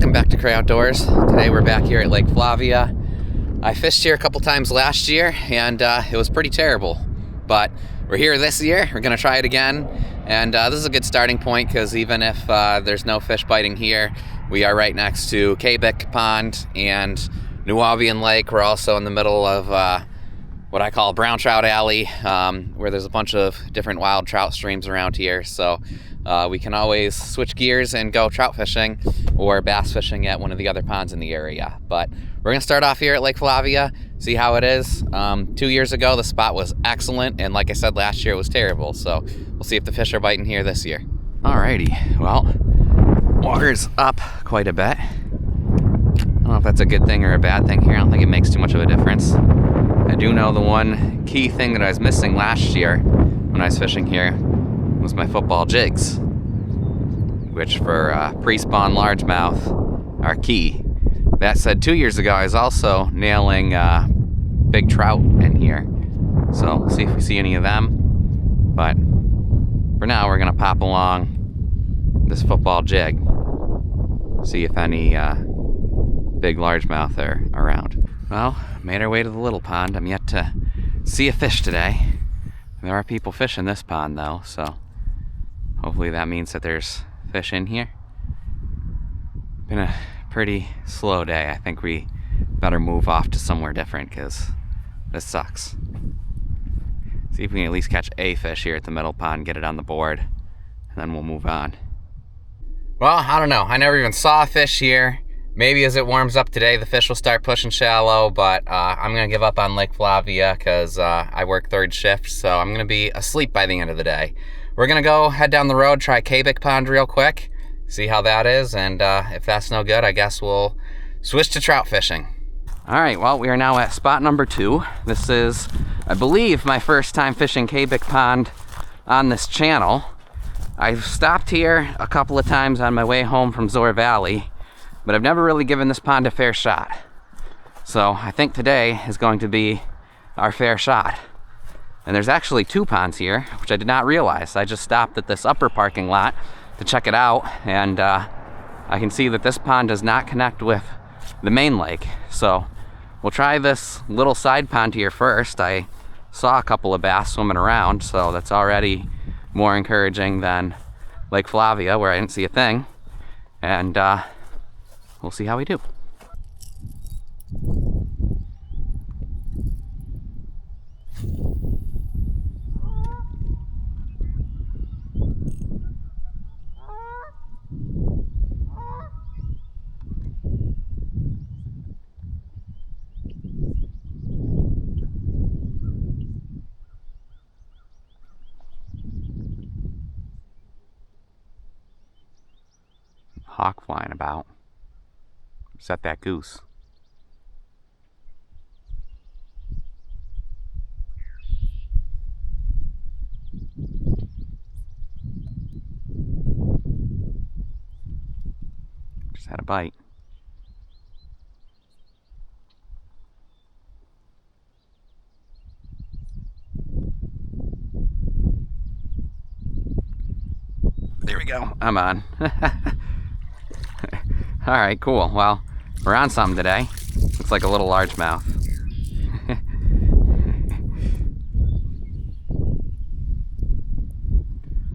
welcome back to Cray Outdoors. Today we're back here at Lake Flavia. I fished here a couple times last year and it was pretty terrible, but we're here this year. We're gonna try it again, and this is a good starting point because even if there's no fish biting here, we are right next to Cabic Pond and New Albion Lake. We're also in the middle of what I call Brown Trout Alley, where there's a bunch of different wild trout streams around here. So we can always switch gears and go trout fishing or bass fishing at one of the other ponds in the area. But we're gonna start off here at Lake Flavia, see how it is. 2 years ago, the spot was excellent, and like I said, last year it was terrible. So we'll see if the fish are biting here this year. Alrighty, well, water's up quite a bit. I don't know if that's a good thing or a bad thing here. I don't think it makes too much of a difference. I do know the one key thing that I was missing last year when I was fishing here was my football jigs, which for pre-spawn largemouth are key. That said, 2 years ago I was also nailing big trout in here, so we'll see if we see any of them. But for now, we're gonna pop along this football jig, see if any big largemouth are around. Well, made our way to the little pond. I'm yet to see a fish today. There are people fishing this pond though, so hopefully that means that there's fish in here. Been a pretty slow day. I think we better move off to somewhere different because this sucks. See if we can at least catch a fish here at the middle pond, get it on the board, and then we'll move on. Well, I don't know. I never even saw a fish here. Maybe as it warms up today, the fish will start pushing shallow, but I'm gonna give up on Lake Flavia because I work third shift, so I'm gonna be asleep by the end of the day. We're gonna go head down the road, try Cabic Pond real quick, see how that is, and if that's no good, I guess we'll switch to trout fishing. All right, well, we are now at spot number 2. This is, I believe, my first time fishing Cabic Pond on this channel. I've stopped here a couple of times on my way home from Zoar Valley, but I've never really given this pond a fair shot. So I think today is going to be our fair shot. And there's actually 2 ponds here, which I did not realize. I just stopped at this upper parking lot to check it out, and I can see that this pond does not connect with the main lake. So we'll try this little side pond here first. I saw a couple of bass swimming around, so that's already more encouraging than Lake Flavia, where I didn't see a thing. And we'll see how we do. Hawk flying about. Set that goose. Just had a bite. There we go. I'm on. All right, cool. Well, we're on something today. Looks like a little largemouth.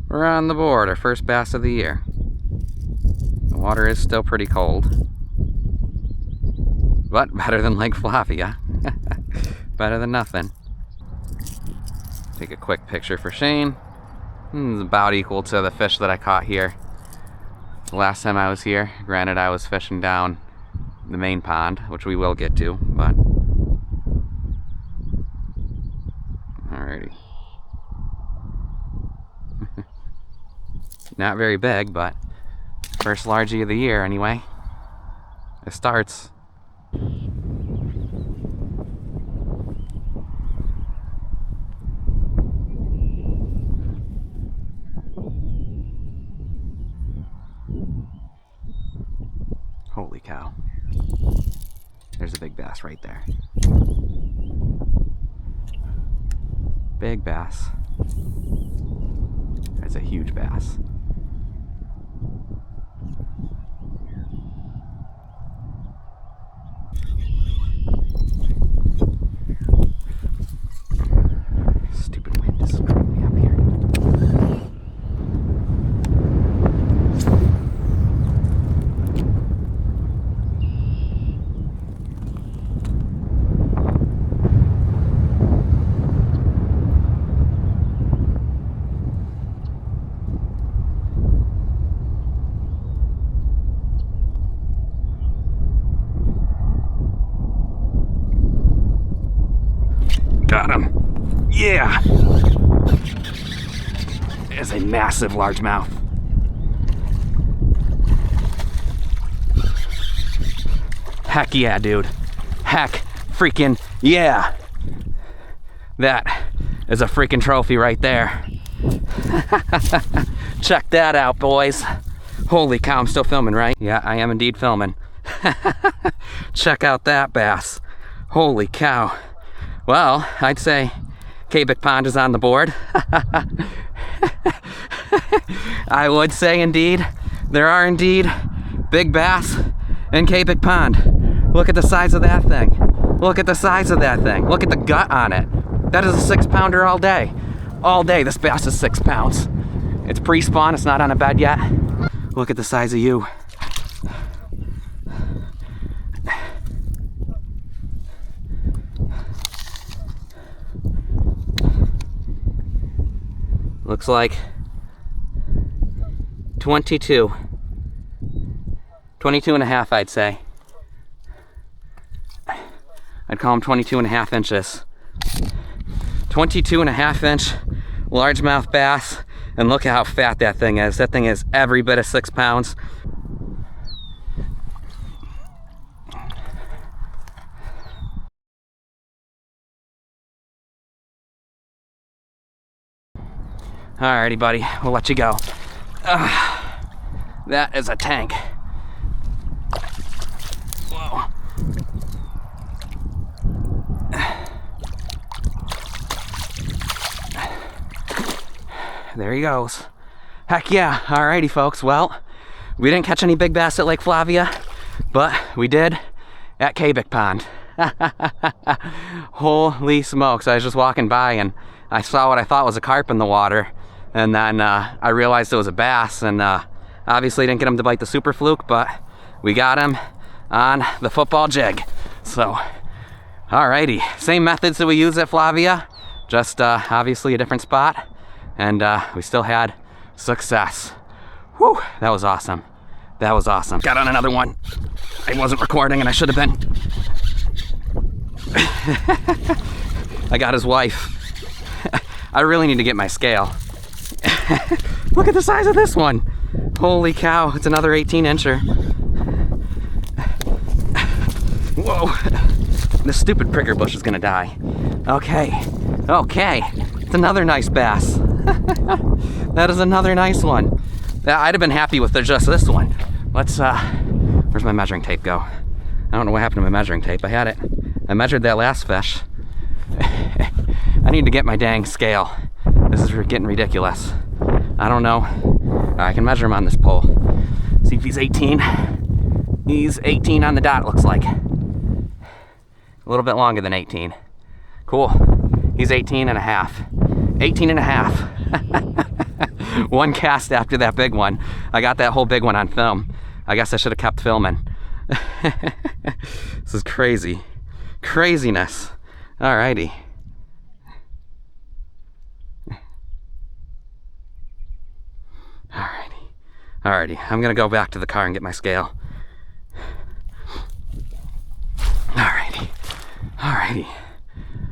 We're on the board, our first bass of the year. The water is still pretty cold, but better than Lake Flavia. Better than nothing. Take a quick picture for Shane. It's about equal to the fish that I caught here the last time I was here. Granted, I was fishing down the main pond, which we will get to, but alrighty. Not very big, but first largie of the year anyway. It starts. Holy cow. There's a big bass right there. Big bass. That's a huge bass. Yeah! There's a massive largemouth. Heck yeah, dude. Heck freaking yeah. That is a freaking trophy right there. Check that out, boys. Holy cow, I'm still filming, right? Yeah, I am indeed filming. Check out that bass. Holy cow. Well, I'd say Cabic Pond is on the board. I would say indeed, there are indeed big bass in Cabic Pond. Look at the size of that thing. Look at the size of that thing. Look at the gut on it. That is a 6-pounder all day. All day, this bass is 6 pounds. It's pre-spawn, it's not on a bed yet. Look at the size of you. Looks like 22 and a half, I'd say. I'd call them 22 and a half inches. 22 and a half inch largemouth bass, and look at how fat that thing is. That thing is every bit of 6 pounds. Alrighty, buddy, we'll let you go. That is a tank. Whoa. There he goes. Heck yeah. Alrighty, folks. Well, we didn't catch any big bass at Lake Flavia, but we did at Cabic Pond. Holy smokes. I was just walking by and I saw what I thought was a carp in the water, and then I realized it was a bass, and obviously didn't get him to bite the super fluke, but we got him on the football jig. So, alrighty. Same methods that we use at Flavia, just obviously a different spot. And we still had success. Whew, that was awesome. That was awesome. Got on another one. I wasn't recording and I should have been. I got his wife. I really need to get my scale. Look at the size of this one. Holy cow, it's another 18-incher. Whoa, this stupid pricker bush is gonna die. Okay, okay, it's another nice bass. That is another nice one. I'd have been happy with just this one. Let's, where's my measuring tape go? I don't know what happened to my measuring tape. I had it. I measured that last fish. I need to get my dang scale. This is getting ridiculous. I don't know. I can measure him on this pole. See if he's 18. He's 18 on the dot, looks like. A little bit longer than 18. Cool. He's 18 and a half. 18 and a half. One cast after that big one. I got that whole big one on film. I guess I should have kept filming. This is crazy. Craziness. Alrighty. Alrighty. I'm gonna go back to the car and get my scale. Alrighty.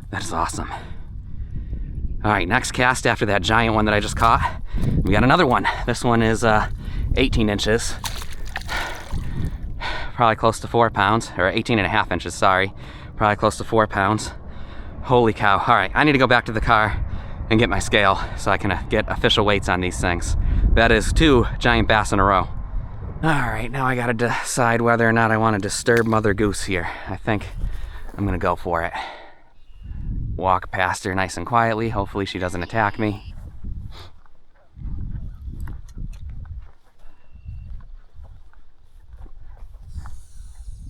That is awesome. Alright, next cast after that giant one that I just caught. We got another one. This one is 18 inches. Probably close to 4 pounds. Or 18 and a half inches, sorry. Probably close to 4 pounds. Holy cow. Alright, I need to go back to the car and get my scale so I can get official weights on these things. That is 2 giant bass in a row. Alright, now I gotta decide whether or not I want to disturb Mother Goose here. I think I'm gonna go for it. Walk past her nice and quietly. Hopefully she doesn't attack me.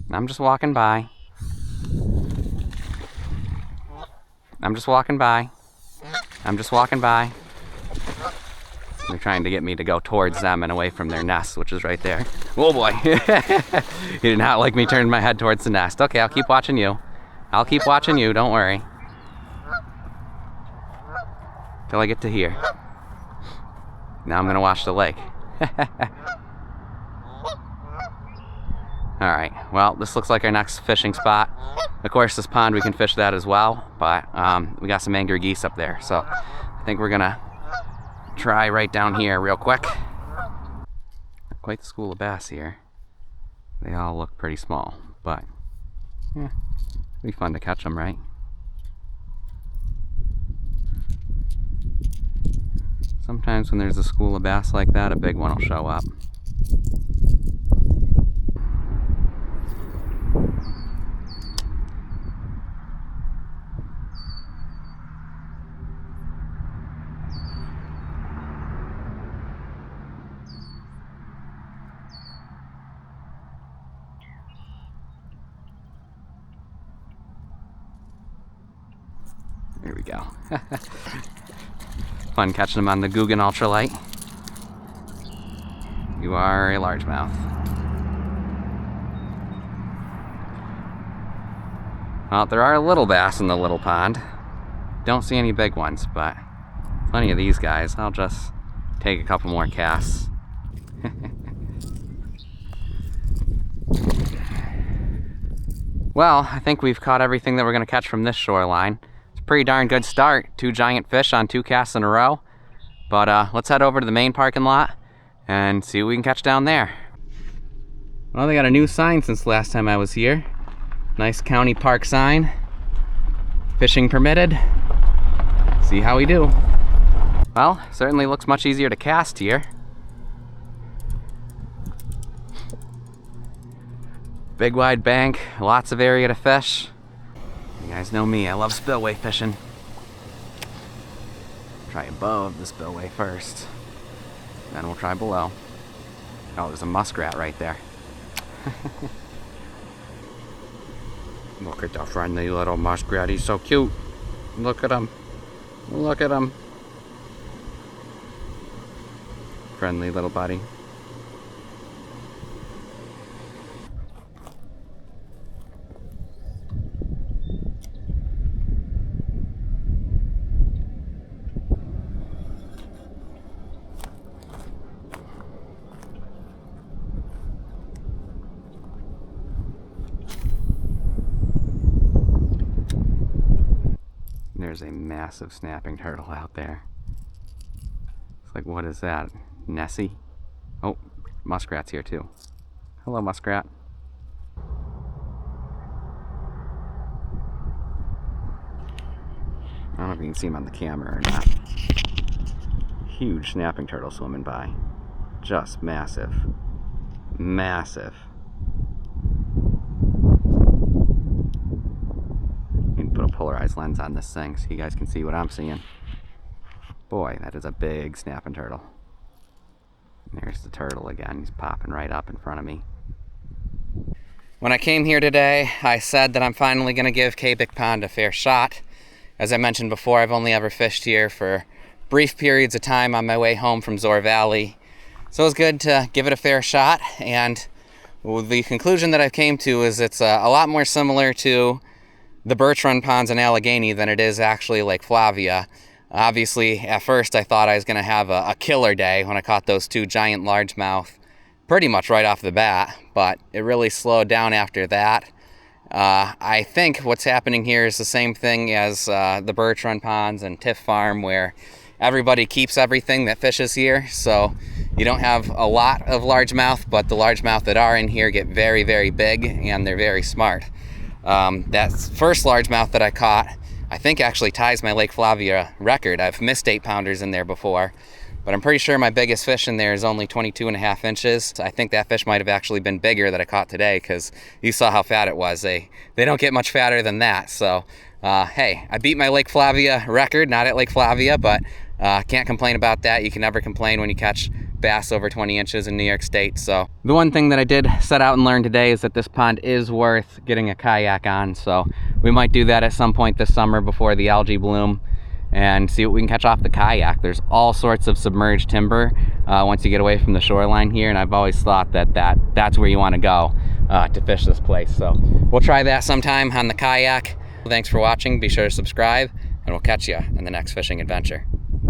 I'm just walking by. I'm just walking by. They're trying to get me to go towards them and away from their nest, which is right there. Oh boy. He did not like me turning my head towards the nest. Okay, I'll keep watching you. Don't worry. Till I get to here. Now I'm gonna watch the lake. All right, well, this looks like our next fishing spot. Of course, this pond, we can fish that as well, but we got some angry geese up there. So I think we're gonna try right down here real quick. Quite the school of bass here. They all look pretty small, but yeah, it'll be fun to catch them, right? Sometimes when there's a school of bass like that, a big one will show up. Here we go. Fun catching them on the Guggen Ultralight. You are a largemouth. Well, there are little bass in the little pond. Don't see any big ones, but plenty of these guys. I'll just take a couple more casts. Well, I think we've caught everything that we're going to catch from this shoreline. Pretty darn good start. 2 giant fish on 2 casts in a row. But let's head over to the main parking lot and see what we can catch down there. Well, they got a new sign since last time I was here. Nice county park sign. Fishing permitted. See how we do. Well, certainly looks much easier to cast here. Big wide bank, lots of area to fish. You guys know me, I love spillway fishing. Try above the spillway first, then we'll try below. Oh, there's a muskrat right there. Look at the friendly little muskrat, he's so cute. Look at him, look at him. Friendly little buddy. There's a massive snapping turtle out there. It's like, what is that? Nessie? Oh, muskrat's here too. Hello, muskrat. I don't know if you can see him on the camera or not. Huge snapping turtle swimming by. Just massive. Massive. Put a polarized lens on this thing so you guys can see what I'm seeing. Boy, that is a big snapping turtle. And there's the turtle again. He's popping right up in front of me. When I came here today, I said that I'm finally going to give Cabic Pond a fair shot. As I mentioned before, I've only ever fished here for brief periods of time on my way home from Zoar Valley. So it was good to give it a fair shot, and the conclusion that I came to is it's a lot more similar to the Birch Run ponds in Allegheny than it is actually Lake Flavia. Obviously, at first I thought I was going to have a killer day when I caught those 2 giant largemouth pretty much right off the bat, but it really slowed down after that. I think what's happening here is the same thing as the Birch Run ponds and Tiff Farm, where everybody keeps everything that fishes here, so you don't have a lot of largemouth, but the largemouth that are in here get very, very big, and they're very smart. That first largemouth that I caught, I think actually ties my Lake Flavia record. I've missed 8-pounders in there before, but I'm pretty sure my biggest fish in there is only 22.5 inches. I think that fish might have actually been bigger that I caught today, because you saw how fat it was. They don't get much fatter than that. So, hey, I beat my Lake Flavia record, not at Lake Flavia, but can't complain about that. You can never complain when you catch bass over 20 inches in New York State. So the one thing that I did set out and learn today is that this pond is worth getting a kayak on. So we might do that at some point this summer before the algae bloom and see what we can catch off the kayak. There's all sorts of submerged timber once you get away from the shoreline here, and I've always thought that that's where you want to go to fish this place. So we'll try that sometime on the kayak. Thanks for watching. Be sure to subscribe, and we'll catch you in the next fishing adventure.